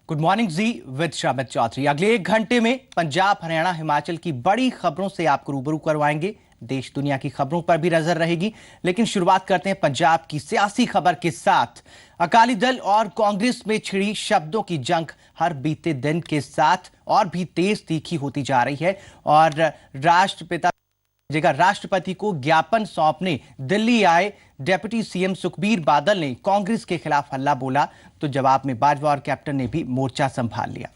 Good morning ji with Shamid Chaudhary. अगले 1 घंटे में पंजाब, हरियाणा, हिमाचल की बड़ी खबरों से आपको रूबरू करवाएंगे। देश दुनिया की खबरों पर भी नजर रहेगी, लेकिन शुरुआत करते हैं पंजाब की सियासी खबर के साथ। अकाली दल और कांग्रेस में छिड़ी शब्दों की जंग हर बीते दिन के साथ और भी तेज तीखी होती जा रही है और राष्ट्रपति को ज्ञापन सौंपने दिल्ली आए डिप्टी सीएम सुखबीर बादल ने कांग्रेस के खिलाफ हल्ला बोला, तो जवाब में बाजवा और कैप्टन ने भी मोर्चा संभाल लिया।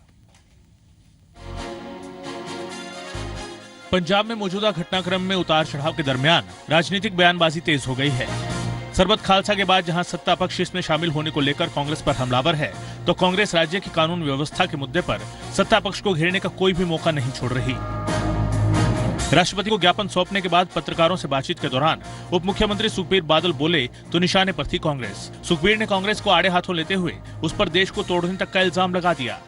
पंजाब में मौजूदा घटनाक्रम में उतार चढ़ाव के दरमियान राजनीतिक बयानबाजी तेज हो गई है। सरबत खालसा के बाद जहां सत्ता पक्ष इसमें शामिल होने को लेकर कांग्रेस पर हमलावर है, तो कांग्रेस राज्य की कानून व्यवस्था के मुद्दे पर सत्ता पक्ष को घेरने का कोई भी मौका नहीं छोड़ रही। राष्ट्रपति को ज्ञापन सौंपने के बाद पत्रकारों से बातचीत के दौरान उप मुख्यमंत्री सुखबीर बादल बोले तो निशाने पर थी कांग्रेस। सुखबीर ने कांग्रेस को आड़े हाथों लेते हुए उस पर देश को तोड़ने तक का इल्जाम लगा दिया।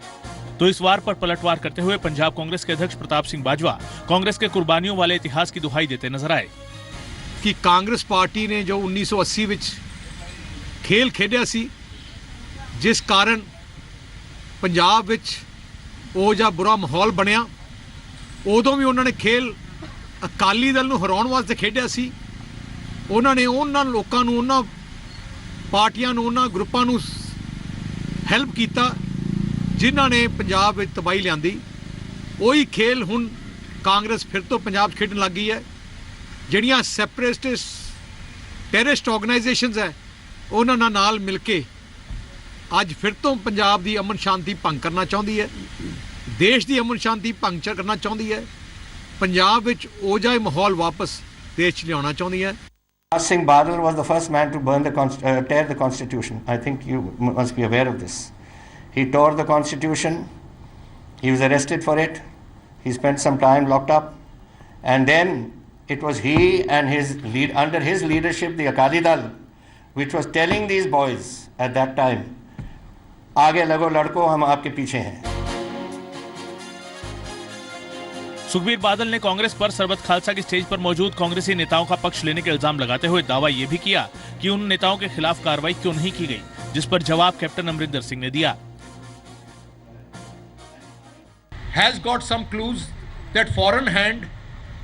तो इस वार पर पलटवार करते हुए पंजाब कांग्रेस के अध्यक्ष प्रताप सिंह बाजवा कांग्रेस के कुर्बानियों वाले इतिहास की दुहाई देते नजर आए कि कांग्रेस पार्टी ने जो 1980 विच खेल खेडिया सी, जिस कारण पंजाब विच ਉਹ ਜਿਹਾ बुरा माहौल बनया, उदों भी उन्होंने खेल अकाली दल ਨੂੰ ਹਰਾਉਣ ਵਾਸਤੇ ਖੇਡਿਆ ਸੀ। ਉਹਨਾਂ ਨੇ ਉਹਨਾਂ ਲੋਕਾਂ ਨੂੰ, ਉਹਨਾਂ ਪਾਰਟੀਆਂ ਨੂੰ, ਉਹਨਾਂ ਗਰੁੱਪਾਂ ਨੂੰ ਹੈਲਪ ਕੀਤਾ ਜਿਨ੍ਹਾਂ ਨੇ ਪੰਜਾਬ ਵਿੱਚ ਤਬਾਹੀ ਲਿਆਂਦੀ। ਉਹੀ ਖੇਲ ਹੁਣ ਕਾਂਗਰਸ ਫਿਰ ਤੋਂ ਪੰਜਾਬ 'ਚ ਖੇਡਣ ਲੱਗ ਗਈ ਹੈ। ਜਿਹੜੀਆਂ ਸੈਪਰੇਟਿਸਟ ਟੈਰਰਿਸਟ ਆਰਗੇਨਾਈਜੇਸ਼ਨਸ ਹੈ, ਉਹਨਾਂ ਨਾਲ ਮਿਲ ਕੇ ਅੱਜ ਫਿਰ ਤੋਂ ਪੰਜਾਬ ਦੀ ਅਮਨ ਸ਼ਾਂਤੀ ਭੰਗ ਕਰਨਾ ਚਾਹੁੰਦੀ ਹੈ, ਦੇਸ਼ ਦੀ ਅਮਨ ਸ਼ਾਂਤੀ ਭੰਗ ਕਰਨਾ ਚਾਹੁੰਦੀ ਹੈ, पंजाब विच ओ जाए माहौल वापस देश च लियाना चाहती है। Singh Badal was the first man to burn tear the constitution. I think you must be aware of this. He tore the constitution. He was arrested for it. He spent some time locked up, and then it was he and under his leadership, the Akali Dal, which was telling these boys at that time, आगे लगो लड़को, हम आपके पीछे हैं। सुखबीर बादल ने कांग्रेस पर सरबत खालसा की स्टेज पर मौजूद कांग्रेसी नेताओं का पक्ष लेने के इल्जाम लगाते हुए दावा यह भी किया कि उन नेताओं के खिलाफ कार्रवाई क्यों नहीं की गई, जिस पर जवाब कैप्टन अमरिंदर सिंह ने दिया। Has got some clues that foreign hand,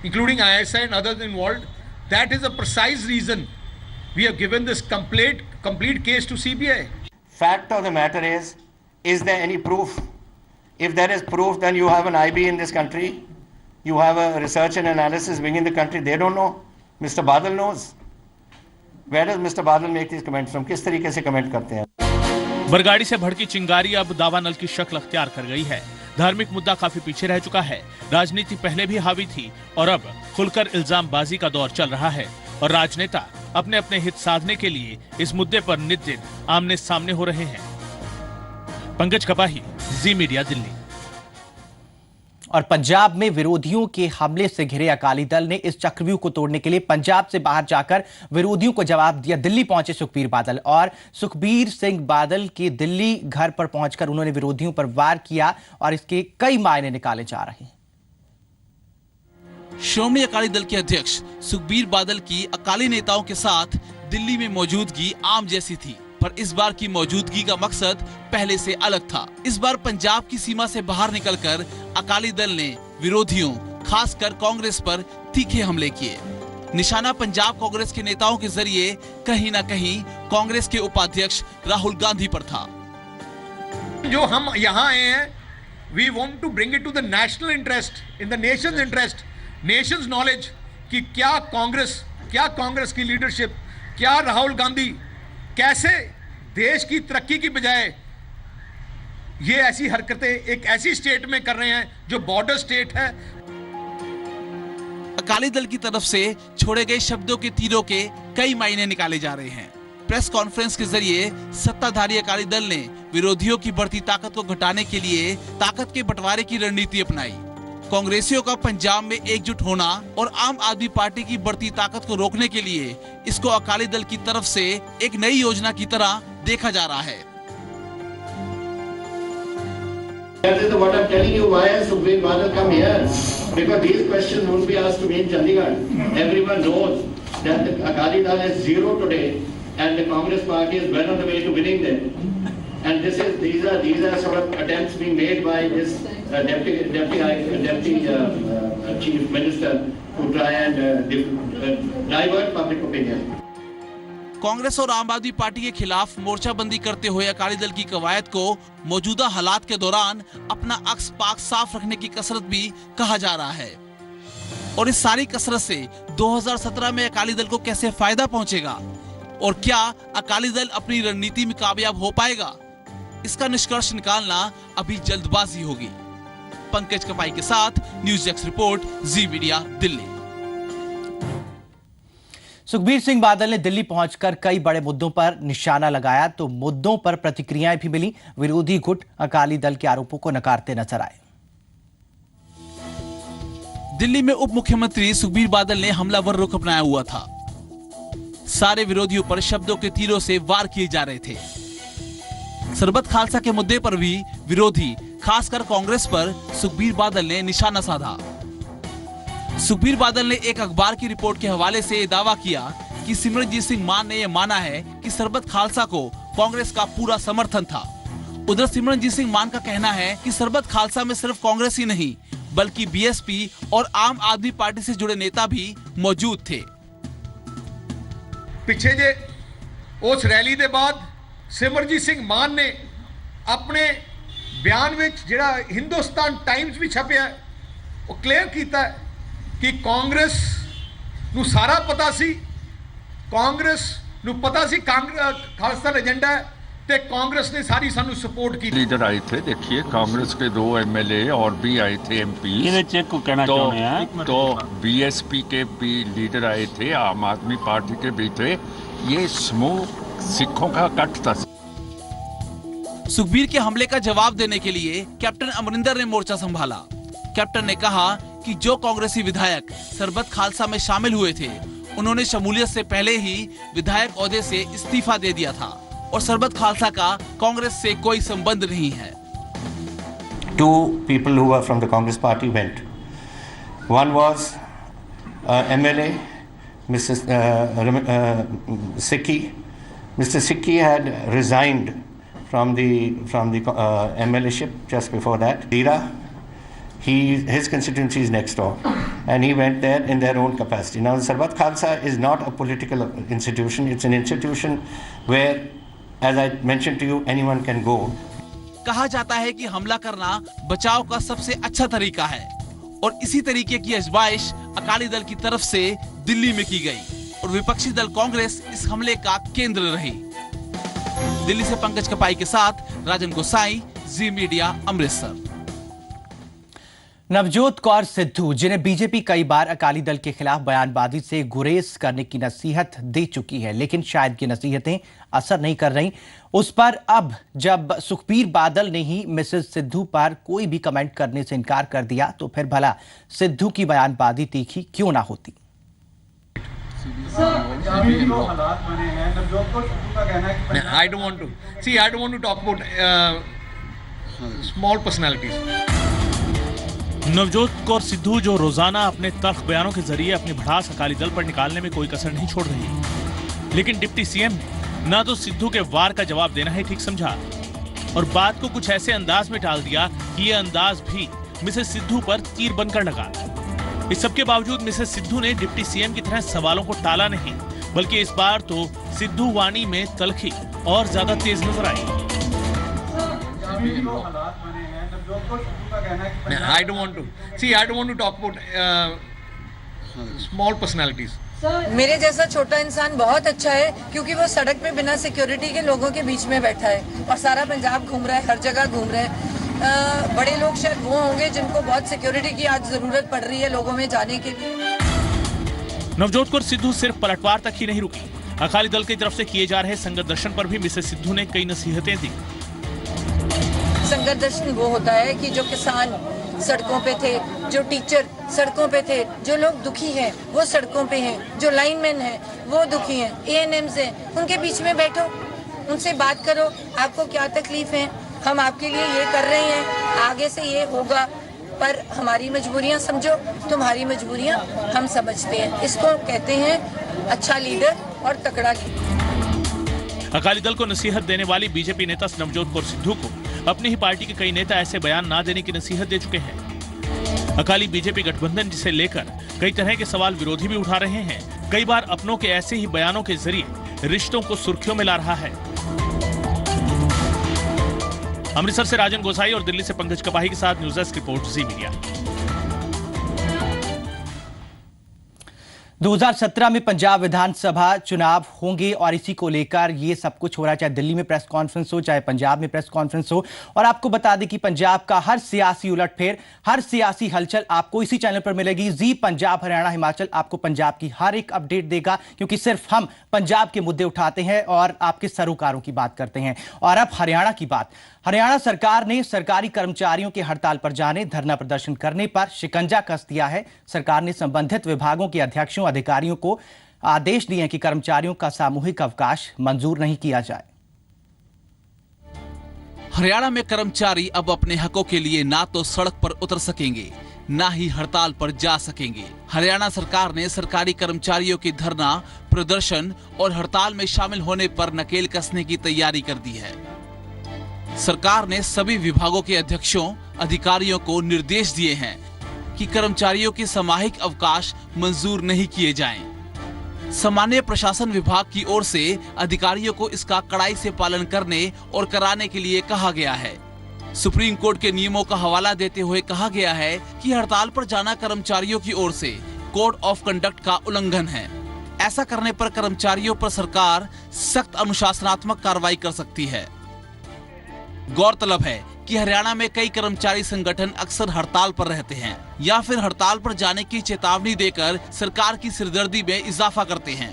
including ISI and others involved, that is a precise reason we have given this complete case to CBI. Fact of the matter is there any proof? If there is proof, then you have an IB in this country. You have a research and analysis wing in the country. They don't know. Mr. Badal knows. Where does Mr. Badal make these comments from? किस तरीके से comment करते हैं? बरगाड़ी से भड़की चिंगारी अब दावानल की शक्ल अख्तियार कर गई है। धार्मिक मुद्दा काफी पीछे रह चुका है। राजनीति पहले भी हावी थी और अब खुलकर इल्जामबाजी का दौर चल रहा है और राजनेता अपने अपने हित साधने के लिए इस मुद्दे पर नित दिन आमने सामने हो रहे हैं। पंकज कपाही, जी मीडिया, दिल्ली। और पंजाब में विरोधियों के हमले से घिरे अकाली दल ने इस चक्रव्यूह को तोड़ने के लिए पंजाब से बाहर जाकर विरोधियों को जवाब दिया। दिल्ली पहुंचे सुखबीर बादल और सुखबीर सिंह बादल के दिल्ली घर पर पहुंचकर उन्होंने विरोधियों पर वार किया और इसके कई मायने निकाले जा रहे हैं। श्रोमणी अकाली दल के अध्यक्ष सुखबीर बादल की अकाली नेताओं के साथ दिल्ली में मौजूदगी आम जैसी थी, पर इस बार की मौजूदगी का मकसद पहले से अलग था। इस बार पंजाब की सीमा से बाहर निकलकर अकाली दल ने विरोधियों, खासकर कांग्रेस पर तीखे हमले किए। निशाना पंजाब कांग्रेस के नेताओं के जरिए कहीं ना कहीं कांग्रेस के उपाध्यक्ष राहुल गांधी पर था। जो हम यहाँ आए हैं, we want to bring it to the national interest, in the nation's interest, nation's knowledge कि क्या कांग्रेस की लीडरशिप, क्या राहुल गांधी कैसे देश की तरक्की की बजाय ये ऐसी हरकतें एक ऐसी स्टेट में कर रहे हैं जो बॉर्डर स्टेट है। अकाली दल की तरफ से छोड़े गए शब्दों के तीरों के कई मायने निकाले जा रहे हैं। प्रेस कॉन्फ्रेंस के जरिए सत्ताधारी अकाली दल ने विरोधियों की बढ़ती ताकत को घटाने के लिए ताकत के बंटवारे की रणनीति अपनाई। कांग्रेसियों का पंजाब में एकजुट होना और आम आदमी पार्टी की बढ़ती ताकत को रोकने के लिए इसको अकाली दल की तरफ से एक नई योजना की तरह देखा जा रहा है। That is what I'm telling you. Why has Sukhbir Badal come here? Because these questions won't be asked to me in Chandigarh. Everyone knows that the Akali Dal is 0 today, and the Congress party is well on the way to winning them. And these are sort of attempts being made by this deputy chief minister to try and divert public opinion. Congress और आम आदमी party के खिलाफ मोर्चाबंदी करते हुए अकाली दल की कवायद को मौजूदा हालात के दौरान अपना अक्स पाक साफ रखने की कसरत भी कहा जा रहा है। और इस सारी कसरत से 2017 में अकाली दल को कैसे फायदा पहुंचेगा और क्या अकाली दल अपनी रणनीति में कामयाब हो पाएगा, इसका निष्कर्ष निकालना अभी जल्दबाजी होगी। पंकज कपाई के साथ न्यूज़ एक्स रिपोर्ट, जी मीडिया, दिल्ली। सुखबीर सिंह बादल ने दिल्ली पहुंचकर कई बड़े मुद्दों पर निशाना लगाया तो मुद्दों पर प्रतिक्रियाएं भी मिली। विरोधी गुट अकाली दल के आरोपों को नकारते नजर आए। दिल्ली में उप मुख्यमंत्री सुखबीर बादल ने हमलावर रुख अपनाया हुआ था। सारे विरोधियों पर शब्दों के तीरों से वार किए जा रहे थे। सरबत खालसा के मुद्दे पर भी विरोधी, खासकर कांग्रेस पर सुखबीर बादल ने निशाना साधा। सुखबीर बादल ने एक अखबार की रिपोर्ट के हवाले से दावा किया कि सिमरनजीत सिंह मान ने यह माना है कि सरबत खालसा को कांग्रेस का पूरा समर्थन था। उधर सिमरनजीत सिंह मान का कहना है कि सरबत खालसा में सिर्फ कांग्रेस ही नहीं बल्कि बीएसपी और आम आदमी पार्टी से जुड़े नेता भी मौजूद थे। पिछे जे उस रैली के बाद सिमरनजीत सिंह मान ने अपने बयान में जिहड़ा हिंदुस्तान टाइम्स भी छपिया वो क्लियर किया कि कांग्रेस नूं सारा पता सी, कांग्रेस नूं पता सी खालसा एजेंडा है ते कांग्रेस ने सारी सानू सपोर्ट की। लीडर आए थे, देखिए कांग्रेस के 2 एमएलए और भी आए थे एमपी, तो बीएसपी के भी लीडर आए थे, आम आदमी पार्टी के भी थे। ये समूह सिखों का गठ था। सुखबीर के हमले का जवाब देने के लिए कैप्टन अमरिंदर ने मोर्चा संभाला। कैप्टन ने कहा कि जो कांग्रेसी विधायक सरबत खालसा में शामिल हुए थे उन्होंने शमूलियत से पहले ही विधायक ओहदे से इस्तीफा दे दिया था और सरबत खालसा का कांग्रेस से कोई संबंध नहीं है। 2 people who were from the Congress party went. One was MLA, Mr. Sikki. Mr. Sikki had resigned from the MLA-ship just before that. Dira, his constituency is next door, and he went there in their own capacity. Now, Sarbat Khalsa is not a political institution. It's an institution where, as I mentioned to you, anyone can go. कहा जाता है कि हमला करना बचाव का सबसे अच्छा तरीका है और इसी तरीके की आजमाइश अकाली दल की तरफ से दिल्ली में की गई और विपक्षी दल कांग्रेस इस हमले का केंद्र रही। दिल्ली से पंकज कपाई के साथ राजन गोसाई, जी मीडिया, अमृतसर। नवजोत कौर सिद्धू, जिन्हें बीजेपी कई बार अकाली दल के खिलाफ बयानबाजी से गुरेज करने की नसीहत दे चुकी है, लेकिन शायद ये नसीहतें असर नहीं कर रही उस पर। अब जब सुखबीर बादल ने ही मिसेस सिद्धू पर कोई भी कमेंट करने से इनकार कर दिया तो फिर भला सिद्धू की बयानबाजी तीखी क्यों ना होती। I don't want to talk about small personalities. Navjot Kaur Sidhu जो रोजाना अपने तल्ख बयानों के जरिए अपनी भड़ास अकाली दल पर निकालने में कोई कसर नहीं छोड़ रही है, लेकिन डिप्टी सीएम ना तो सिद्धू के वार का जवाब देना ही ठीक समझा और बात को कुछ ऐसे अंदाज में टाल दिया कि ये अंदाज भी मिसेस सिद्धू पर तीर बनकर लगा। इस सबके बावजूद मिसेस सिद्धू ने डिप्टी सीएम की तरह सवालों को टाला नहीं, बल्कि इस बार तो सिद्धू वाणी में तलखी और ज्यादा तेज नजर आई। I don't want to talk about small personalities. मेरे जैसा छोटा इंसान बहुत अच्छा है क्योंकि वो सड़क पे बिना सिक्योरिटी के लोगों के बीच में बैठा है और सारा पंजाब घूम रहा है, हर जगह घूम रहे हैं। बड़े लोग शायद वो होंगे जिनको बहुत सिक्योरिटी की आज जरूरत पड़ रही है लोगों में जाने के लिए। नवजोत कौर सिद्धू सिर्फ पलटवार तक ही नहीं रुकी, अकाली दल की तरफ से किए जा रहे संगत दर्शन पर भी मिसेस सिद्धू ने कई नसीहतें दी। संगत दर्शन वो होता है कि जो किसान सड़कों पे थे, जो टीचर सड़कों पे थे, जो लोग दुखी हैं वो सड़कों पे हैं, जो लाइनमैन हैं वो दुखी हैं, ANMs हैं, उनके बीच में बैठो, उनसे बात करो, आपको क्या तकलीफ है, हम आपके लिए ये कर रहे हैं, आगे से ये होगा, पर हमारी मजबूरियां समझो, तुम्हारी मजबूरियां हम समझते हैं। इसको कहते हैं अच्छा लीडर और तकड़ा लीडर। अकाली दल को नसीहत देने वाली बीजेपी नेता नवजोत कौर सिद्धू को अपनी ही पार्टी के कई नेता ऐसे बयान ना देने की नसीहत दे चुके हैं। अकाली बीजेपी गठबंधन जिसे लेकर कई तरह के सवाल विरोधी भी उठा रहे हैं, कई बार अपनों के ऐसे ही बयानों के जरिए रिश्तों को सुर्खियों में ला रहा है। अमृतसर से राजन गोसाई और दिल्ली से पंकज कपाही के साथ न्यूज़ डेस्क रिपोर्ट जी मीडिया। 2017 में पंजाब विधानसभा चुनाव होंगे और इसी को लेकर ये सब कुछ हो रहा है, चाहे दिल्ली में प्रेस कॉन्फ्रेंस हो, चाहे पंजाब में प्रेस कॉन्फ्रेंस हो। और आपको बता दें कि पंजाब का हर सियासी उलटफेर, हर सियासी हलचल आपको इसी चैनल पर मिलेगी। जी पंजाब हरियाणा हिमाचल आपको पंजाब की हर एक अपडेट देगा, क्योंकि सिर्फ हम पंजाब के मुद्दे उठाते हैं और आपके सरोकारों की बात करते हैं। और अब हरियाणा की बात। हरियाणा सरकार ने सरकारी कर्मचारियों के हड़ताल पर जाने, धरना प्रदर्शन करने पर शिकंजा कस दिया है। सरकार ने संबंधित विभागों के अध्यक्षों, अधिकारियों को आदेश दिए हैं कि कर्मचारियों का सामूहिक अवकाश मंजूर नहीं किया जाए। हरियाणा में कर्मचारी अब अपने हकों के लिए ना तो सड़क पर उतर सकेंगे, ना ही हड़ताल पर जा सकेंगे। हरियाणा सरकार ने सरकारी कर्मचारियों की धरना, प्रदर्शन और हड़ताल में शामिल होने पर नकेल कसने की तैयारी कर दी है। सरकार ने सभी विभागों के अध्यक्षों, अधिकारियों को निर्देश दिए हैं कि कर्मचारियों के सामूहिक अवकाश मंजूर नहीं किए जाएं। सामान्य प्रशासन विभाग की ओर से अधिकारियों को इसका कड़ाई से पालन करने और कराने के लिए कहा गया है। सुप्रीम कोर्ट के नियमों का हवाला देते हुए कहा गया है कि हड़ताल पर जाना कर्मचारियों की ओर से कोड ऑफ कंडक्ट का उल्लंघन है। ऐसा करने पर कर्मचारियों पर सरकार सख्त अनुशासनात्मक कार्रवाई कर सकती है। गौरतलब है कि हरियाणा में कई कर्मचारी संगठन अक्सर हड़ताल पर रहते हैं या फिर हड़ताल पर जाने की चेतावनी देकर सरकार की सिरदर्दी में इजाफा करते हैं।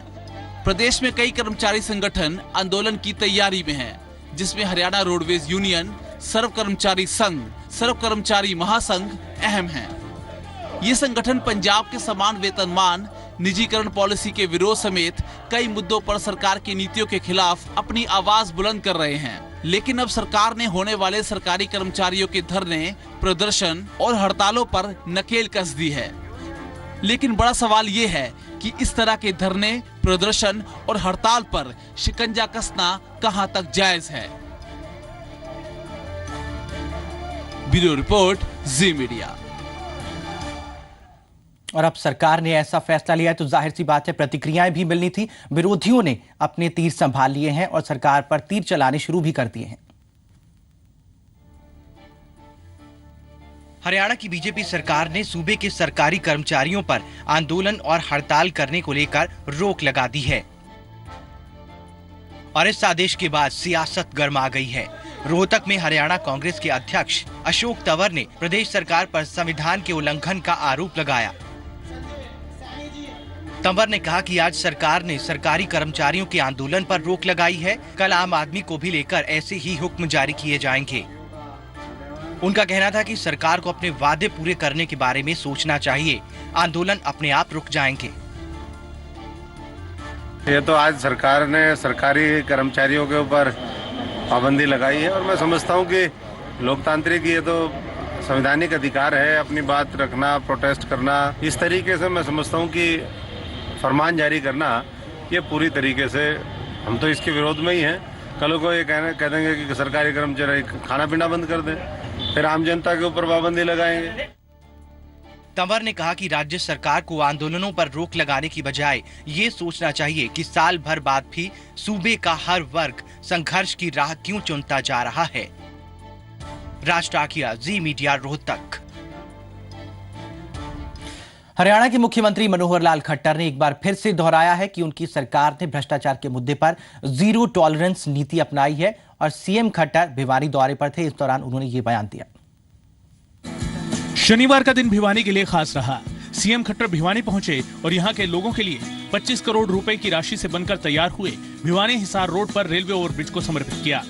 प्रदेश में कई कर्मचारी संगठन आंदोलन की तैयारी में हैं, जिसमें हरियाणा रोडवेज यूनियन, सर्व कर्मचारी संघ, सर्व कर्मचारी महासंघ अहम हैं। ये संगठन पंजाब के समान वेतनमान, निजीकरण पॉलिसी के विरोध समेत कई मुद्दों पर सरकार की नीतियों के खिलाफ अपनी आवाज बुलंद कर रहे हैं। लेकिन अब सरकार ने होने वाले सरकारी कर्मचारियों के धरने, प्रदर्शन और हड़तालों पर नकेल कस दी है। लेकिन बड़ा सवाल ये है कि इस तरह के धरने, प्रदर्शन और हड़ताल पर शिकंजा कसना कहां तक जायज है। ब्यूरो रिपोर्ट, जी मीडिया। और अब सरकार ने ऐसा फैसला लिया है तो जाहिर सी बात है प्रतिक्रियाएं भी मिलनी थी। विरोधियों ने अपने तीर संभाल लिए हैं और सरकार पर तीर चलाने शुरू भी कर दिए हैं। हरियाणा की बीजेपी सरकार ने सूबे के सरकारी कर्मचारियों पर आंदोलन और हड़ताल करने को लेकर रोक लगा दी है और इस आदेश के बाद सियासत गर्मा गई है। रोहतक में हरियाणा कांग्रेस के अध्यक्ष अशोक तंवर ने प्रदेश सरकार पर संविधान के उल्लंघन का आरोप लगाया। तंवर ने कहा कि आज सरकार ने सरकारी कर्मचारियों के आंदोलन पर रोक लगाई है, कल आम आदमी को भी लेकर ऐसे ही हुक्म जारी किए जाएंगे। उनका कहना था कि सरकार को अपने वादे पूरे करने के बारे में सोचना चाहिए, आंदोलन अपने आप रुक जाएंगे। ये तो आज सरकार ने सरकारी कर्मचारियों के ऊपर पाबंदी लगाई है और मैं समझता हूँ कि लोकतांत्रिक ये तो संवैधानिक अधिकार है अपनी बात रखना, प्रोटेस्ट करना। इस तरीके से मैं समझता हूँ कि फरमान जारी करना ये पूरी तरीके से, हम तो इसके विरोध में ही हैं। कल को ये कह देंगे कि सरकारी कर्मचारी खाना पीना बंद कर दें, फिर आम जनता के ऊपर पाबंदी लगाएंगे। तंवर ने कहा कि राज्य सरकार को आंदोलनों पर रोक लगाने की बजाय ये सोचना चाहिए कि साल भर बाद भी सूबे का हर वर्ग संघर्ष की राह क्यों चुनता जा रहा है। राज टाकिया, जी मीडिया, रोहतक। हरियाणा के मुख्यमंत्री मनोहर लाल खट्टर ने एक बार फिर से दोहराया है कि उनकी सरकार ने भ्रष्टाचार के मुद्दे पर जीरो टॉलरेंस नीति अपनाई है और सीएम खट्टर भिवानी दौरे पर थे, इस दौरान उन्होंने ये बयान दिया। शनिवार का दिन भिवानी के लिए खास रहा। सीएम खट्टर भिवानी पहुंचे और यहां के लोगों के लिए 25 करोड़ रुपए की राशि से बनकर तैयार हुए भिवानी हिसार रोड पर रेलवे ओवरब्रिज को समर्पित किया।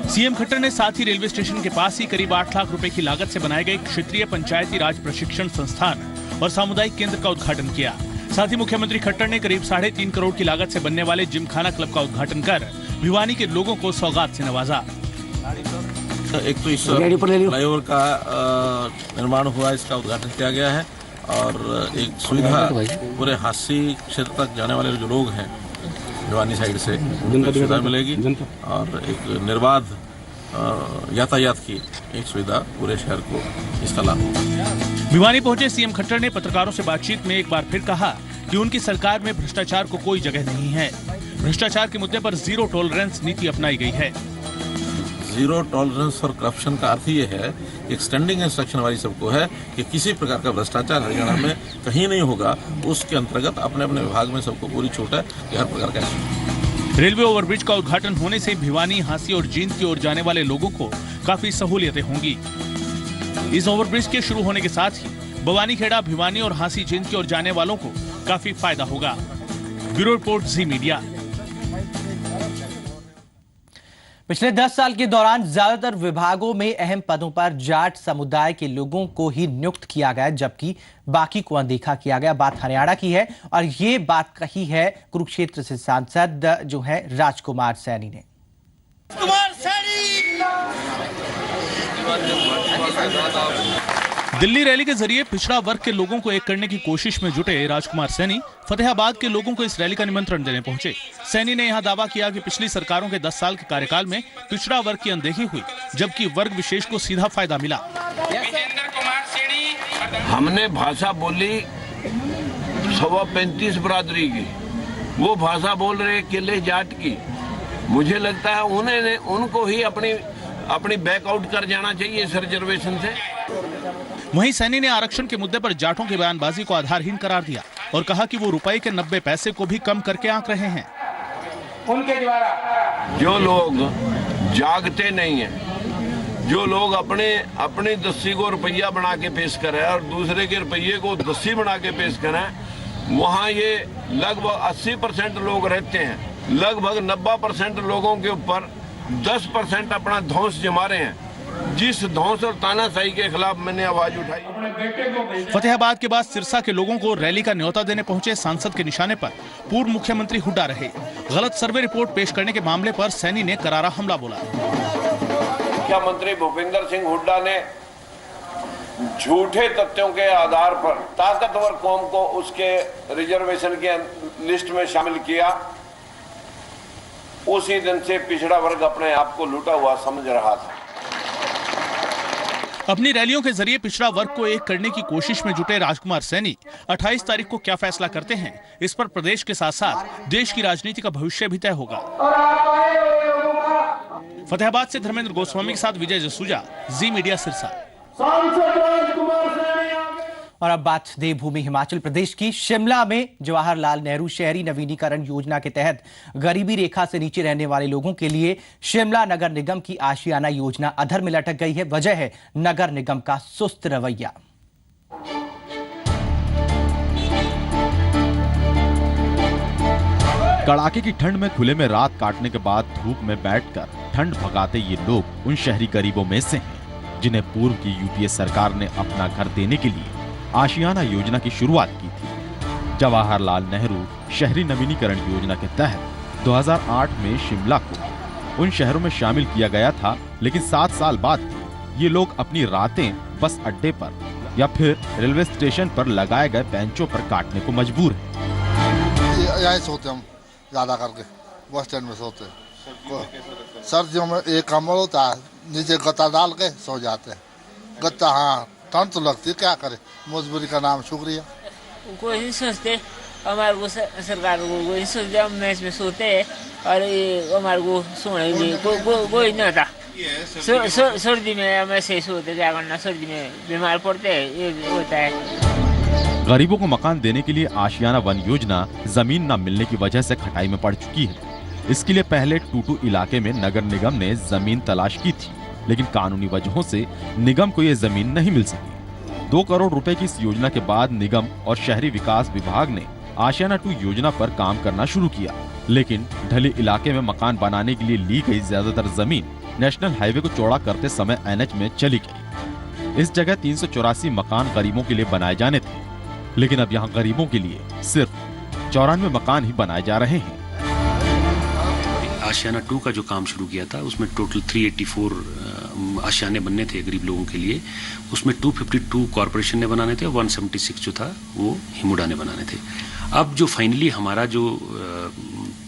सीएम खट्टर ने साथ ही रेलवे स्टेशन के पास ही करीब 8 लाख रुपए की लागत से बनाए गए क्षेत्रीय पंचायती राज प्रशिक्षण संस्थान और सामुदायिक केंद्र का उद्घाटन किया। साथ ही मुख्यमंत्री खट्टर ने करीब 3.5 करोड़ की लागत से बनने वाले जिम खाना क्लब का उद्घाटन कर भिवानी के लोगों को सौगात से नवाजा। एक तो इस फ्लाईओवर का निर्माण हुआ, इसका उद्घाटन किया गया है और एक सुविधा पूरे हांसी क्षेत्र तक जाने वाले जो लोग हैं भिवानी साइड से सुविधा मिलेगी और एक निर्बाध यातायात की एक सुविधा पूरे शहर को इसका लाभ होगा। भिवानी पहुंचे सीएम खट्टर ने पत्रकारों से बातचीत में एक बार फिर कहा कि उनकी सरकार में भ्रष्टाचार को कोई जगह नहीं है। भ्रष्टाचार के मुद्दे पर जीरो टॉलरेंस नीति अपनाई गई है। जीरो टॉलरेंस और करप्शन का अर्थ ये है, एक स्टैंडिंग इंस्ट्रक्शन हमारी सबको है कि किसी प्रकार का भ्रष्टाचार हरियाणा में कहीं नहीं होगा। उसके अंतर्गत अपने अपने विभाग में सबको पूरी छूट है कि हर प्रकार का। रेलवे ओवरब्रिज का उद्घाटन होने से भिवानी, हांसी और जींद की ओर जाने वाले लोगों को काफी सहूलियतें होंगी। इस ओवरब्रिज के शुरू होने के साथ ही बवानीखेड़ा, भिवानी और हांसी, जींद की ओर जाने वालों को काफी फायदा होगा। ब्यूरो रिपोर्ट, जी मीडिया। पिछले 10 साल के दौरान ज्यादातर विभागों में अहम पदों पर जाट समुदाय के लोगों को ही नियुक्त किया गया, जबकि बाकी को अनदेखा किया गया। बात हरियाणा की है और ये बात कही है कुरुक्षेत्र से सांसद जो है राजकुमार सैनी ने। दिल्ली रैली के जरिए पिछड़ा वर्ग के लोगों को एक करने की कोशिश में जुटे राजकुमार सैनी फतेहाबाद के लोगों को इस रैली का निमंत्रण देने पहुंचे। सैनी ने यहां दावा किया कि पिछली सरकारों के 10 साल के कार्यकाल में पिछड़ा वर्ग की अनदेखी हुई, जबकि वर्ग विशेष को सीधा फायदा मिला। हमने भाषा बोली 135 बरादरी की, वो भाषा बोल रहे केले जाट की। मुझे लगता है उनको ही अपनी बैकआउट कर जाना चाहिए इस रिजर्वेशन से। वहीं सैनी ने आरक्षण के मुद्दे पर जाटों की बयानबाजी को आधारहीन करार दिया और कहा कि वो रुपए के 90 पैसे को भी कम करके आंक रहे हैं। उनके द्वारा जो लोग जागते नहीं हैं, जो लोग अपने दस्सी को रुपया बना के पेश करें और दूसरे के रुपये को दस्सी बना के पेश करें, वहाँ ये लगभग 80% लोग रहते हैं। लगभग 90% लोगों के ऊपर 10% अपना धौंस जमा रहे हैं। जिस धौंस और तानाशाही के खिलाफ मैंने आवाज उठाई। फतेहाबाद के बाद सिरसा के लोगों को रैली का न्योता देने पहुंचे सांसद के निशाने पर पूर्व मुख्यमंत्री हुड्डा रहे। गलत सर्वे रिपोर्ट पेश करने के मामले पर सैनी ने करारा हमला बोला। मुख्यमंत्री भूपेंद्र सिंह हुड्डा ने झूठे तथ्यों के आधार पर ताकतवर कौम को उसके रिजर्वेशन के लिस्ट में शामिल किया। उसी दिन से पिछड़ा वर्ग अपने आप को लूटा हुआ समझ रहा था। अपनी रैलियों के जरिए पिछड़ा वर्ग को एक करने की कोशिश में जुटे राजकुमार सैनी 28 तारीख को क्या फैसला करते हैं, इस पर प्रदेश के साथ साथ देश की राजनीति का भविष्य भी तय होगा। फतेहाबाद से धर्मेंद्र गोस्वामी के साथ विजय जसूजा, जी मीडिया, सिरसा। और अब बात देवभूमि हिमाचल प्रदेश की। शिमला में जवाहरलाल नेहरू शहरी नवीनीकरण योजना के तहत गरीबी रेखा से नीचे रहने वाले लोगों के लिए शिमला नगर निगम की आशियाना योजना अधर में लटक गई है। वजह है नगर निगम का सुस्त रवैया। कड़ाके की ठंड में खुले में रात काटने के बाद धूप में बैठकर ठंड भगाते ये लोग उन शहरी गरीबों में से हैं जिन्हें पूर्व की यूपीए सरकार ने अपना घर देने के लिए आशियाना योजना की शुरुआत की थी। जवाहरलाल नेहरू शहरी नवीनीकरण योजना के तहत 2008 में शिमला को उन शहरों में शामिल किया गया था, लेकिन 7 साल बाद ये लोग अपनी रातें बस अड्डे पर या फिर रेलवे स्टेशन पर लगाए गए बेंचों पर काटने को मजबूर हैं। यहीं सोते हम ज्यादा करके, बस स्टैंड में सोते। सर्दियों में एक कम्बल होता है, नीचे गत्ता डाल के सो जाते हैं। गत्ता, हाँ ठंड तो लगती है, क्या करे, मजबूरी का नाम शुक्रिया। कोई नहीं सोचते हमारे को, सरकार को कोई सोचते, हम मैच में सोते हैं और हमारे को सोने में कोई नहीं होता। सर्दी में हम ऐसे सोते, क्या करना, सर्दी में बीमार पड़ते हैं, ये होता है। गरीबों को मकान देने के लिए आशियाना वन योजना जमीन न मिलने की वजह से खटाई में पड़ चुकी है। इसके लिए पहले टूटू इलाके में नगर निगम ने जमीन तलाश की थी, लेकिन कानूनी वजहों से निगम को ये जमीन नहीं मिल सकी। 2 करोड़ रुपए की इस योजना के बाद निगम और शहरी विकास विभाग ने आशियाना 2 योजना पर काम करना शुरू किया, लेकिन ढली इलाके में मकान बनाने के लिए ली गई ज्यादातर जमीन नेशनल हाईवे को चौड़ा करते समय NH में चली गई। इस जगह 384 मकान गरीबों के लिए बनाए जाने थे, लेकिन अब यहाँ गरीबों के लिए सिर्फ 94 मकान ही बनाए जा रहे हैं। आशियाना 2 का जो काम शुरू किया था उसमें टोटल 384 आशियाने बनने थे गरीब लोगों के लिए। उसमें 252 कॉरपोरेशन ने बनाने थे और 176 जो था वो हिमुडा ने बनाने थे। अब जो फाइनली हमारा जो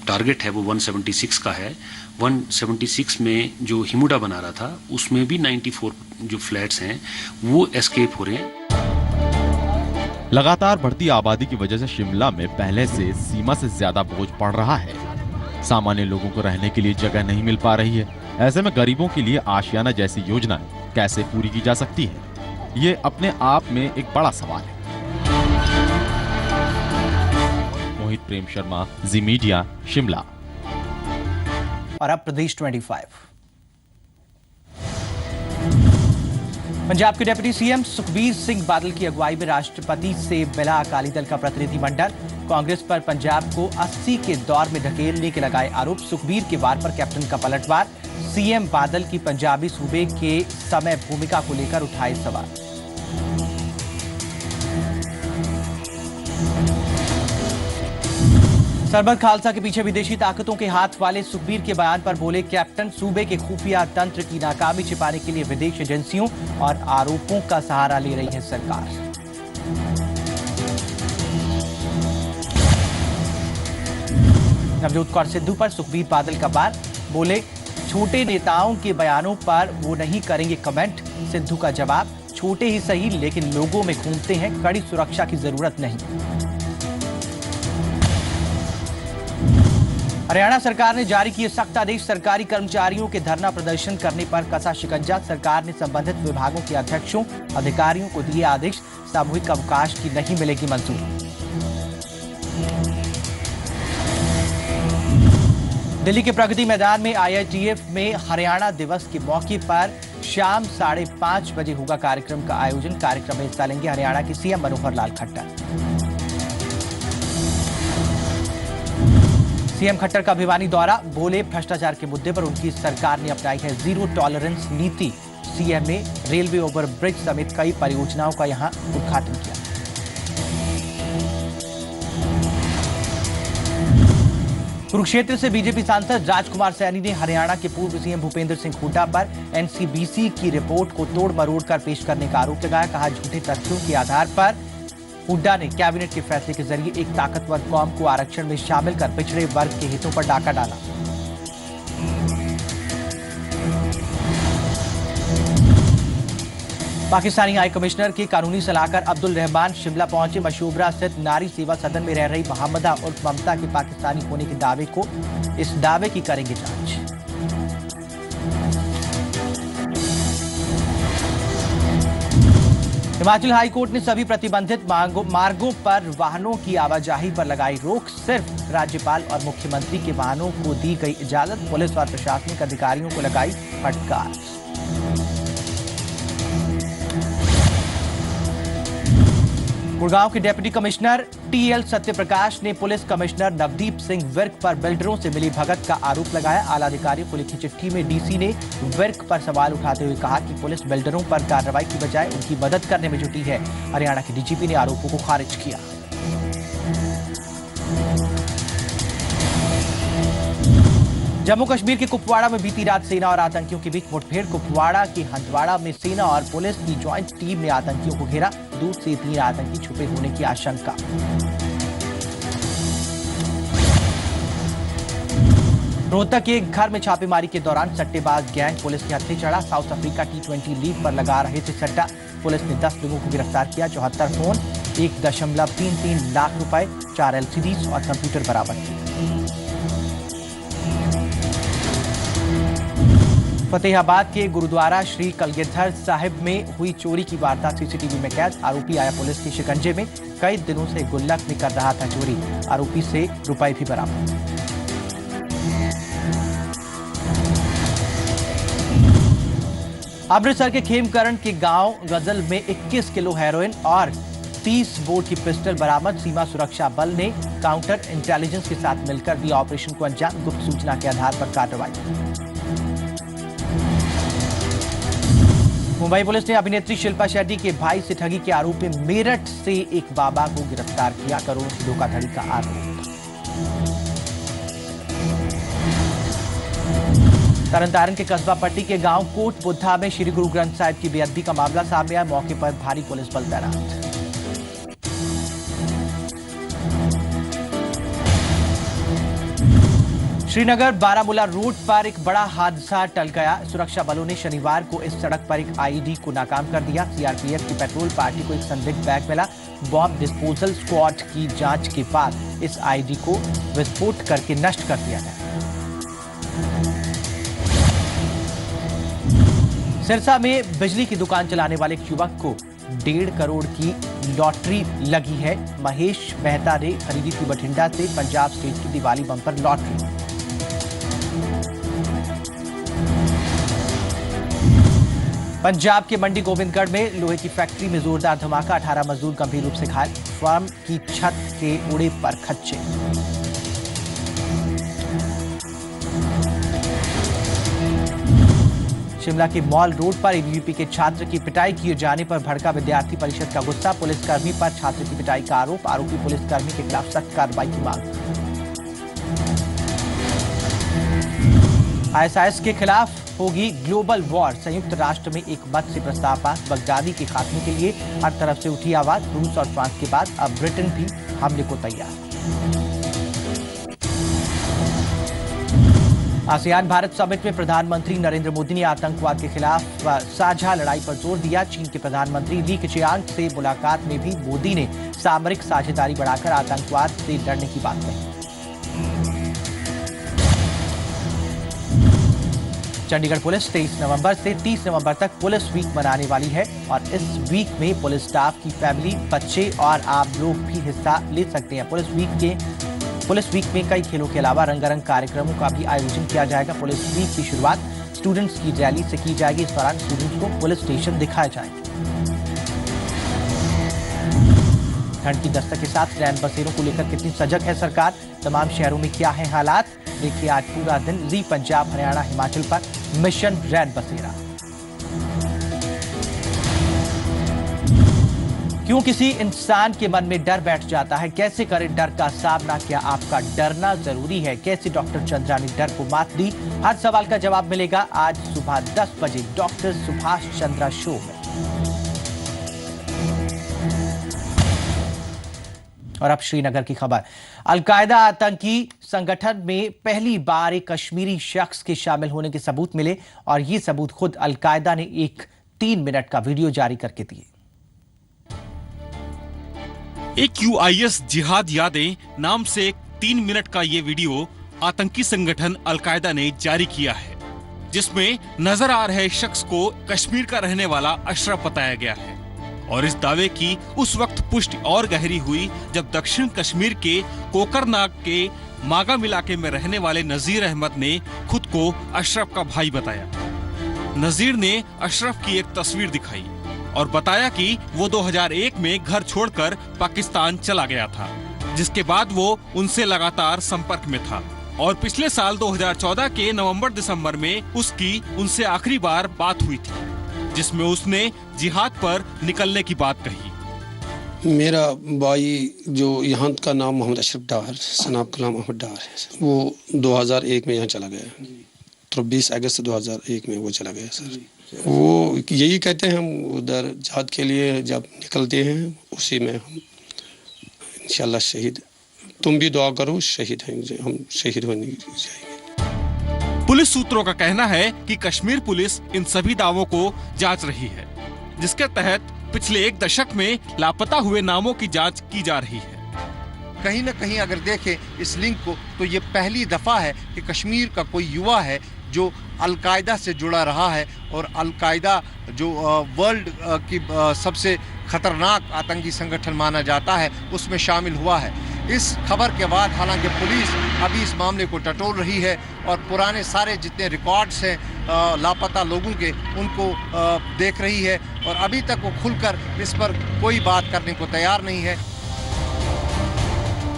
टारगेट है वो 176 का है। 176 में जो हिमुडा बना रहा था उसमें भी 94 जो फ्लैट्स हैं वो एस्केप हो रहे हैं। लगातार बढ़ती आबादी की वजह से शिमला में पहले से सीमा से ज्यादा बोझ पड़ रहा है। सामान्य लोगों को रहने के लिए जगह नहीं मिल पा रही है। ऐसे में गरीबों के लिए आशियाना जैसी योजनाएं कैसे पूरी की जा सकती है, ये अपने आप में एक बड़ा सवाल है। मोहित प्रेम शर्मा, जी मीडिया, शिमला। और अब प्रदेश 25। पंजाब के डिप्टी सीएम सुखबीर सिंह बादल की अगुवाई में राष्ट्रपति से मिला अकाली दल का प्रतिनिधिमंडल। कांग्रेस पर पंजाब को 80 के दौर में ढकेलने के लगाए आरोप। सुखबीर के वार पर कैप्टन का पलटवार। सीएम बादल की पंजाबी सूबे के समय भूमिका को लेकर उठाए सवाल। सरबत खालसा के पीछे विदेशी ताकतों के हाथ वाले सुखबीर के बयान पर बोले कैप्टन, सूबे के खुफिया तंत्र की नाकामी छिपाने के लिए विदेश एजेंसियों और आरोपों का सहारा ले रही है सरकार। नवजोत कौर सिद्धू पर सुखबीर बादल का वार। बोले छोटे नेताओं के बयानों पर वो नहीं करेंगे कमेंट। सिद्धू का जवाब, छोटे ही सही लेकिन लोगों में घूमते हैं, कड़ी सुरक्षा की जरूरत नहीं। हरियाणा सरकार ने जारी किए सख्त आदेश। सरकारी कर्मचारियों के धरना प्रदर्शन करने पर कसा शिकंजा। सरकार ने संबंधित विभागों के अध्यक्षों, अधिकारियों को दिए आदेश। सामूहिक अवकाश की नहीं मिलेगी मंजूरी। दिल्ली के प्रगति मैदान में IITF में हरियाणा दिवस के मौके पर शाम 5:30 बजे होगा कार्यक्रम का आयोजन। कार्यक्रम में हिस्सा लेंगे हरियाणा के सीएम मनोहर लाल खट्टर। सीएम खट्टर का भिवानी दौरा। बोले भ्रष्टाचार के मुद्दे पर उनकी सरकार ने अपनाई है जीरो टॉलरेंस नीति। सीएम ने रेलवे ओवरब्रिज समेत कई परियोजनाओं का यहां उद्घाटन किया। कुरुक्षेत्र से बीजेपी सांसद राजकुमार सैनी ने हरियाणा के पूर्व सीएम भूपेंद्र सिंह हुड्डा पर NCBC की रिपोर्ट को तोड़ मरोड़ कर पेश करने का आरोप लगाया। कहा झूठे तथ्यों के आधार पर हुड्डा ने कैबिनेट के फैसले के जरिए एक ताकतवर कौम को आरक्षण में शामिल कर पिछड़े वर्ग के हितों पर डाका डाला। पाकिस्तानी हाई कमिश्नर के कानूनी सलाहकार अब्दुल रहमान शिमला पहुंचे। मशोबरा स्थित नारी सेवा सदन में रह रही मोहम्मदा उर्फ ममता के पाकिस्तानी होने के दावे को, इस दावे की करेंगे जांच। हिमाचल हाई कोर्ट ने सभी प्रतिबंधित मार्गों पर वाहनों की आवाजाही पर लगाई रोक। सिर्फ राज्यपाल और मुख्यमंत्री के वाहनों को दी गई इजाजत। पुलिस और प्रशासनिक अधिकारियों को लगाई फटकार। गुड़गांव के डिप्टी कमिश्नर TL सत्यप्रकाश ने पुलिस कमिश्नर नवदीप सिंह विर्क पर बिल्डरों से मिली भगत का आरोप लगाया। आला अधिकारियों को लिखी चिट्ठी में DC ने विर्क पर सवाल उठाते हुए कहा कि पुलिस बिल्डरों पर कार्रवाई की बजाय उनकी मदद करने में जुटी है। हरियाणा के DGP ने आरोपों को खारिज किया। जम्मू कश्मीर के कुपवाड़ा में बीती रात सेना और आतंकियों के बीच मुठभेड़। कुपवाड़ा के हंदवाड़ा में सेना और पुलिस की ज्वाइंट टीम ने आतंकियों को घेरा। 2 से 3 आतंकी छुपे होने की आशंका। रोहतक के एक घर में छापेमारी के दौरान सट्टेबाज गैंग पुलिस के हत्थे चढ़ा। साउथ अफ्रीका T20 लीग पर लगा रहे थे सट्टा। पुलिस ने 10 लोगों को गिरफ्तार किया। 74 फोन, 1.33 लाख रुपए, 4 LCDs और कंप्यूटर बरामद किए। फतेहाबाद के गुरुद्वारा श्री कलगीधर साहिब में हुई चोरी की वारदात CCTV में कैद। आरोपी आया पुलिस के शिकंजे में। कई दिनों से गुल्लक में कर रहा था चोरी। आरोपी से रुपए भी बरामद। अमृतसर के खेमकरण के गांव गजल में 21 किलो हेरोइन और 30 बोर की पिस्टल बरामद। सीमा सुरक्षा बल ने काउंटर इंटेलिजेंस के साथ मिलकर दिया ऑपरेशन को अंजाम। गुप्त सूचना के आधार पर कार्रवाई। मुंबई पुलिस ने अभिनेत्री शिल्पा शेट्टी के भाई से ठगी के आरोप में मेरठ से एक बाबा को गिरफ्तार किया। करोड़ों की धोखाधड़ी का आरोप। तरनतारन के कस्बा पट्टी के गांव कोट बुद्धा में श्री गुरु ग्रंथ साहिब की बेअदबी का मामला सामने आया। मौके पर भारी पुलिस बल तैनात। श्रीनगर बारामूला रोड पर एक बड़ा हादसा टल गया। सुरक्षा बलों ने शनिवार को इस सड़क पर एक आईईडी को नाकाम कर दिया। सीआरपीएफ की पेट्रोल पार्टी को एक संदिग्ध बैग मिला। बॉम्ब डिस्पोजल स्क्वाड की जांच के बाद इस आईईडी को विस्फोट करके नष्ट कर दिया गया। सिरसा में बिजली की दुकान चलाने वाले एक युवक को 1.5 करोड़ की लॉटरी लगी है। महेश मेहता ने खरीदी थी बठिंडा से पंजाब स्टेट की दिवाली बम्पर लॉटरी। पंजाब के मंडी गोविंदगढ़ में लोहे की फैक्ट्री में जोरदार धमाका, 18 मजदूर गंभीर रूप से घायल। फर्म की छत के उड़े पर खच्चे। शिमला के मॉल रोड पर एबीवीपी के छात्र की पिटाई किए जाने पर भड़का विद्यार्थी परिषद का गुस्सा। पुलिसकर्मी पर छात्र की पिटाई का आरोप। आरोपी पुलिसकर्मी के खिलाफ सख्त कार्रवाई की मांग। आईएसआईएस के खिलाफ होगी ग्लोबल वॉर। संयुक्त राष्ट्र में एक मत से प्रस्ताव पास। बगदादी के खात्मे के लिए हर तरफ से उठी आवाज। रूस और फ्रांस के बाद अब ब्रिटेन भी हमले को तैयार। आसियान भारत समिट में प्रधानमंत्री नरेंद्र मोदी ने आतंकवाद के खिलाफ साझा लड़ाई पर जोर दिया। चीन के प्रधानमंत्री ली केचियांग से मुलाकात में भी मोदी ने सामरिक साझेदारी बढ़ाकर आतंकवाद से लड़ने की बात कही। चंडीगढ़ पुलिस 23 नवंबर से 30 नवंबर तक पुलिस वीक मनाने वाली है और इस वीक में पुलिस स्टाफ की फैमिली, बच्चे और आप लोग भी हिस्सा ले सकते हैं। पुलिस वीक में कई खेलों के अलावा रंगारंग कार्यक्रमों का भी आयोजन किया जाएगा। पुलिस वीक की शुरुआत स्टूडेंट्स की रैली से की जाएगी। इस दौरान स्टूडेंट्स को पुलिस स्टेशन दिखाए जाएंगे। ठंड की दस्तक के साथ रैन बसेरों को लेकर कितनी सजग है सरकार, तमाम शहरों में क्या है हालात, देखिए आज पूरा दिन जी पंजाब, हरियाणा, हिमाचल पर मिशन रैन बसेरा। क्यों किसी इंसान के मन में डर बैठ जाता है, कैसे करें डर का सामना, क्या आपका डरना जरूरी है, कैसे डॉक्टर चंद्रा ने डर को मात दी, हर सवाल का जवाब मिलेगा आज सुबह 10 बजे डॉक्टर सुभाष चंद्रा शो में। और अब श्रीनगर की खबर। अलकायदा आतंकी संगठन में पहली बार एक कश्मीरी शख्स के शामिल होने के सबूत मिले और ये सबूत खुद अलकायदा ने एक 3 मिनट का वीडियो जारी करके दिए। AQIS जिहाद यादें नाम से एक 3 मिनट का ये वीडियो आतंकी संगठन अलकायदा ने जारी किया है, जिसमें नजर आ रहे शख्स को कश्मीर का रहने वाला अशरफ बताया गया है। और इस दावे की उस वक्त पुष्टि और गहरी हुई जब दक्षिण कश्मीर के कोकरनाग के मागाम इलाके में रहने वाले नजीर अहमद ने खुद को अशरफ का भाई बताया। नजीर ने अशरफ की एक तस्वीर दिखाई और बताया कि वो 2001 में घर छोड़कर पाकिस्तान चला गया था, जिसके बाद वो उनसे लगातार संपर्क में था और पिछले साल 2014 के नवंबर-दिसंबर में उसकी उनसे आखिरी बार बात हुई थी, जिसमें उसने जिहाद पर निकलने की बात कही। मेरा भाई जो यहाँ का नाम मोहम्मद अशरफ डार, सनाब कलाम अहमद डार है, वो 2001 में यहाँ चला गया। तो 20 अगस्त 2001 में वो चला गया सर। वो यही कहते हैं हम उधर जिहाद के लिए जब निकलते हैं उसी में हम इंशाल्लाह शहीद, तुम भी दुआ करो, शहीद हैं, हम शहीद होने जाएंगे। पुलिस सूत्रों का कहना है कि कश्मीर पुलिस इन सभी दावों को जांच रही है, जिसके तहत पिछले 1 दशक में लापता हुए नामों की जांच की जा रही है। कहीं न कहीं अगर देखें इस लिंक को तो ये पहली दफा है कि कश्मीर का कोई युवा है जो अलकायदा से जुड़ा रहा है और अलकायदा जो वर्ल्ड की सबसे खतरनाक आतंकी संगठन माना जाता है उसमें शामिल हुआ है। इस खबर के बाद हालांकि पुलिस अभी इस मामले को टटोल रही है और पुराने सारे जितने रिकॉर्ड्स हैं लापता लोगों के उनको देख रही है और अभी तक वो खुलकर इस पर कोई बात करने को तैयार नहीं है।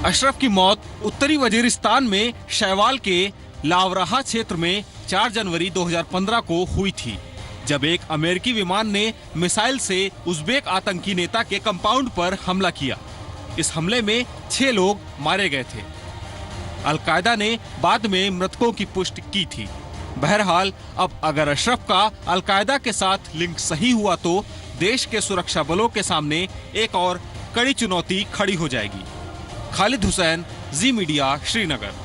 अशरफ की मौत उत्तरी वजीरिस्तान में शैवाल के लावराहा क्षेत्र में 4 जनवरी 2015 को हुई थी, जब एक अमेरिकी विमान ने मिसाइल से उज़्बेक आतंकी नेता के कंपाउंड पर हमला किया। इस हमले में 6 लोग मारे गए थे। अलकायदा ने बाद में मृतकों की पुष्टि की थी। बहरहाल अब अगर अशरफ का अलकायदा के साथ लिंक सही हुआ तो देश के सुरक्षा बलों के सामने एक और कड़ी चुनौती खड़ी हो जाएगी। Khalid Hussain, Zee media, Srinagar.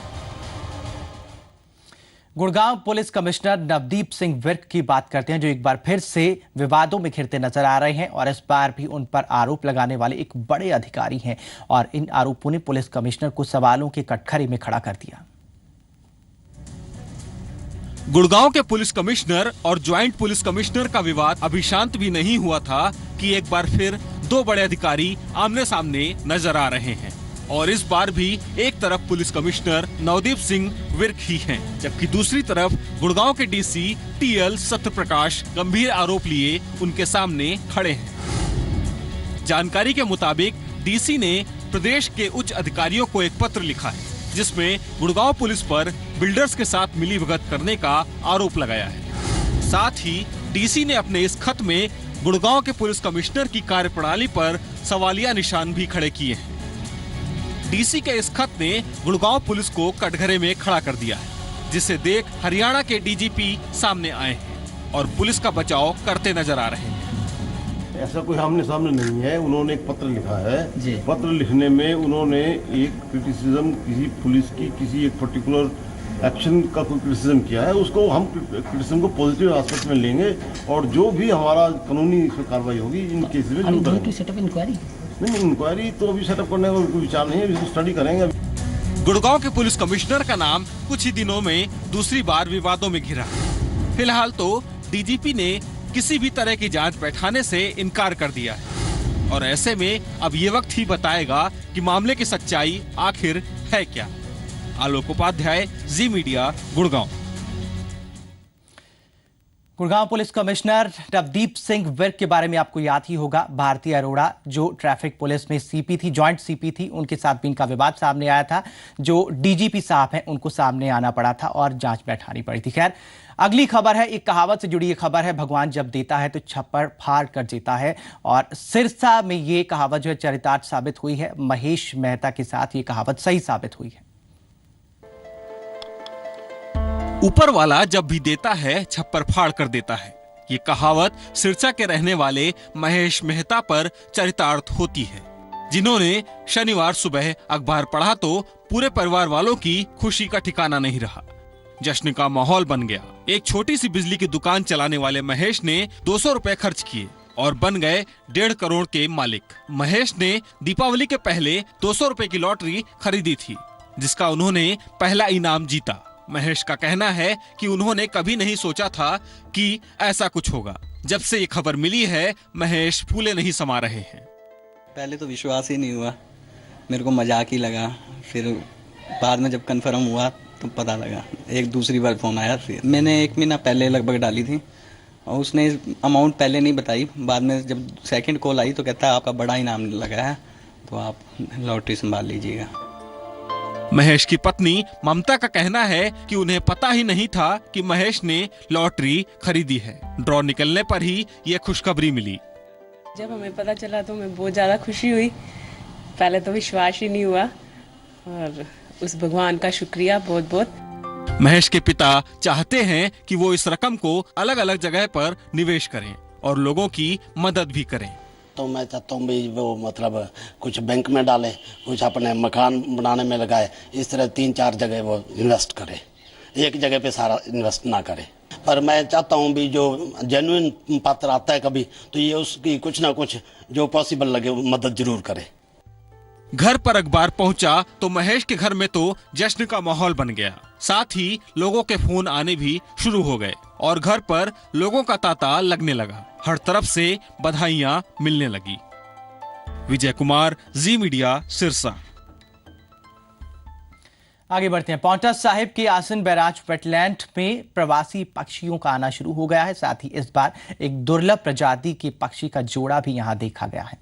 Gurgaon police commissioner Navdeep Singh Virk की बात करते हैं, जो एक बार फिर से विवादों में घिरते नजर आ रहे हैं और इस बार भी उन पर आरोप लगाने वाले एक बड़े अधिकारी हैं और इन आरोपों ने पुलिस कमिश्नर को सवालों के कटघरे में खड़ा कर दिया। गुड़गांव के पुलिस कमिश्नर और ज्वाइंट पुलिस कमिश्नर का विवाद अभी शांत भी नहीं हुआ था कि एक बार फिर दो बड़े अधिकारी आमने सामने नजर आ रहे हैं और इस बार भी एक तरफ पुलिस कमिश्नर नवदीप सिंह विर्क ही हैं, जबकि दूसरी तरफ गुड़गांव के डीसी टीएल सत्यप्रकाश गंभीर आरोप लिए उनके सामने खड़े हैं। जानकारी के मुताबिक डीसी ने प्रदेश के उच्च अधिकारियों को एक पत्र लिखा है जिसमें गुड़गांव पुलिस पर बिल्डर्स के साथ मिलीभगत करने का आरोप लगाया है। साथ ही डीसी ने अपने इस खत में गुड़गांव के पुलिस कमिश्नर की कार्यप्रणाली पर सवालिया निशान भी खड़े किए हैं। डीसी के इस खत ने गुड़गांव पुलिस को कटघरे में खड़ा कर दिया है, जिसे देख हरियाणा के डीजीपी सामने आए हैं और पुलिस का बचाव करते नजर आ रहे हैं। ऐसा कोई आमने सामने नहीं है, उन्होंने एक पत्र लिखा है। पत्र लिखने में उन्होंने एक क्रिटिसिज्म किसी पुलिस की किसी एक पर्टिकुलर एक्शन का कोई क्रिटिसिज्म किया है, उसको हम क्रिटिसिज्म को पॉजिटिव एस्पेक्ट में लेंगे और जो भी हमारा कानूनी कार्रवाई होगी इन केस में नहीं, इंक्वायरी तो अभी सेटअप करने का कोई विचार नहीं है, इसको स्टडी करेंगे। गुड़गांव के पुलिस कमिश्नर का नाम कुछ ही दिनों में दूसरी बार विवादों में घिरा। फिलहाल तो डीजीपी ने किसी भी तरह की जांच बैठाने से इनकार कर दिया है और ऐसे में अब ये वक्त ही बताएगा कि मामले की सच्चाई आखिर है क्या। Alok Upadhyay, Zee media, Gurgaon. Gurgaon police commissioner Navdeep Singh Virk के बारे में आपको याद ही होगा। भारती अरोड़ा जो ट्रैफिक पुलिस में सीपी थी, जॉइंट सीपी थी, उनके साथ भी इनका विवाद सामने आया था। जो डीजीपी साहब हैं उनको सामने आना पड़ा था और जांच बैठानी पड़ी थी। खैर, अगली खबर है, एक कहावत से जुड़ी ये खबर है, भगवान जब देता है तो छप्पर फाड़ कर देता है और सिरसा में ये कहावत जो है चरितार्थ साबित हुई है। महेश मेहता के साथ ये कहावत सही साबित हुई है। ऊपर वाला जब भी देता है छप्पर फाड़ कर देता है, ये कहावत सिरसा के रहने वाले महेश मेहता पर चरितार्थ होती है, जिन्होंने शनिवार सुबह अखबार पढ़ा तो पूरे परिवार वालों की खुशी का ठिकाना नहीं रहा। जश्न का माहौल बन गया। एक छोटी सी बिजली की दुकान चलाने वाले महेश ने 200 रुपए खर्च किए और बन गए 1.5 करोड़ के मालिक। महेश ने दीपावली के पहले 200 रुपए की लॉटरी खरीदी थी, जिसका उन्होंने पहला इनाम जीता। महेश का कहना है कि उन्होंने कभी नहीं सोचा था कि ऐसा कुछ होगा। जब से ये खबर मिली है, महेश फूले नहीं समा रहे हैं। पहले तो विश्वास ही नहीं हुआ, मेरे को मजाक ही लगा। फिर बाद में जब कंफर्म हुआ तो पता लगा। एक दूसरी बार फोन आया, फिर मैंने 1 महीना पहले लगभग डाली थी और उसने अमाउंट पहले नहीं बताई। बाद में जब सेकंड कॉल आई तो कहता है आपका बड़ा इनाम लगा है, तो आप लॉटरी संभाल लीजिएगा। महेश की पत्नी ममता का कहना है कि उन्हें पता ही नहीं था कि महेश ने लॉटरी खरीदी है। ड्रॉ निकलने पर ही ये खुशखबरी मिली। जब हमें पता चला तो हमें बहुत ज्यादा खुशी हुई। पहले तो विश्वास ही नहीं हुआ और उस भगवान का शुक्रिया बहुत बहुत। महेश के पिता चाहते हैं कि वो इस रकम को अलग अलग जगह पर निवेश करें और लोगों की मदद भी करें। तो मैं चाहता हूँ भी वो मतलब कुछ बैंक में डाले, कुछ अपने मकान बनाने में लगाए, इस तरह 3-4 जगह वो इन्वेस्ट करे, एक जगह पे सारा इन्वेस्ट ना करे। पर मैं चाहता हूँ भी जो जेन्युइन पात्र आता है कभी, तो ये उसकी कुछ ना कुछ जो पॉसिबल लगे मदद जरूर करे। घर पर अखबार पहुंचा तो महेश के घर में तो जश्न का माहौल बन गया। साथ ही लोगों के फोन आने भी शुरू हो गए और घर पर लोगों का तांता लगने लगा। हर तरफ से बधाइयां मिलने लगी। विजय कुमार, जी मीडिया, सिरसा। आगे बढ़ते हैं। पांवटा साहिब के आसन बैराज वेटलैंड में प्रवासी पक्षियों का आना शुरू हो गया है। साथ ही इस बार एक दुर्लभ प्रजाति के पक्षी का जोड़ा भी यहां देखा गया है।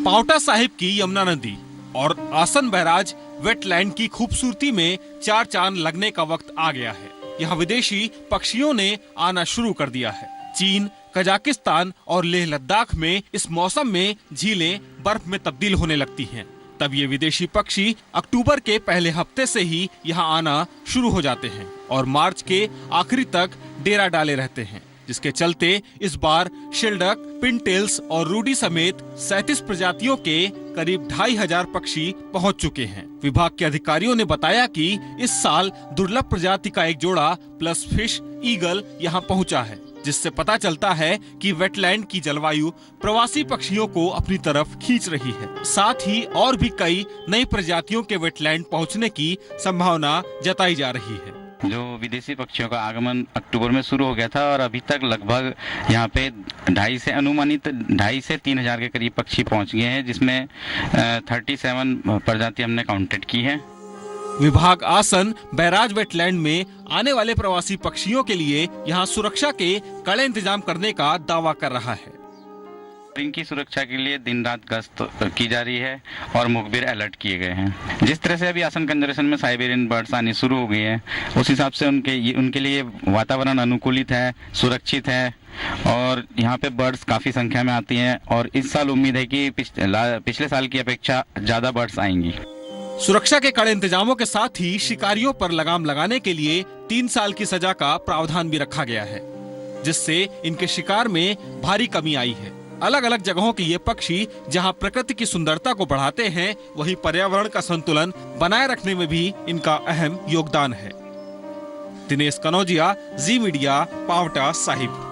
पांवटा साहिब की यमुना नदी और आसन बैराज वेटलैंड की खूबसूरती में 4 चांद लगने का वक्त आ गया है। यहाँ विदेशी पक्षियों ने आना शुरू कर दिया है। चीन, कजाकिस्तान और लेह लद्दाख में इस मौसम में झीलें बर्फ में तब्दील होने लगती हैं। तब ये विदेशी पक्षी अक्टूबर के पहले हफ्ते से ही यहाँ आना शुरू हो जाते हैं और मार्च के आखिरी तक डेरा डाले रहते हैं। जिसके चलते इस बार शिल्डक, पिनटेल्स और रूडी समेत 37 प्रजातियों के करीब 2500 पक्षी पहुंच चुके हैं। विभाग के अधिकारियों ने बताया कि इस साल दुर्लभ प्रजाति का एक जोड़ा प्लस फिश ईगल यहां पहुंचा है, जिससे पता चलता है कि वेटलैंड की जलवायु प्रवासी पक्षियों को अपनी तरफ खींच रही है। साथ ही और भी कई नई प्रजातियों के वेटलैंड पहुंचने की संभावना जताई जा रही है। जो विदेशी पक्षियों का आगमन अक्टूबर में शुरू हो गया था और अभी तक लगभग यहाँ पे 2.5 से 3 हजार के करीब पक्षी पहुँच गए हैं, जिसमें 37 प्रजाति हमने काउंटेड की है। विभाग आसन बैराज वेटलैंड में आने वाले प्रवासी पक्षियों के लिए यहाँ सुरक्षा के कड़े इंतजाम करने का दावा कर रहा है। इनकी सुरक्षा के लिए दिन रात गश्त की जा रही है और मुखबिर अलर्ट किए गए हैं। जिस तरह से अभी आसन कंजर्वेशन में साइबेरियन बर्ड्स आनी शुरू हो गई हैं, उस हिसाब से उनके लिए वातावरण अनुकूलित है, सुरक्षित है और यहाँ पे बर्ड्स काफी संख्या में आती हैं और इस साल उम्मीद है कि पिछले साल की अपेक्षा ज्यादा बर्ड्स आएंगी। सुरक्षा के कड़े इंतजामों के साथ ही शिकारियों पर लगाम लगाने के लिए 3 साल की सजा का प्रावधान भी रखा गया है, जिससे इनके शिकार में भारी कमी आई है। अलग अलग जगहों के ये पक्षी जहां प्रकृति की सुंदरता को बढ़ाते हैं, वहीं पर्यावरण का संतुलन बनाए रखने में भी इनका अहम योगदान है। दिनेश कनौजिया, जी मीडिया, पावटा साहिब।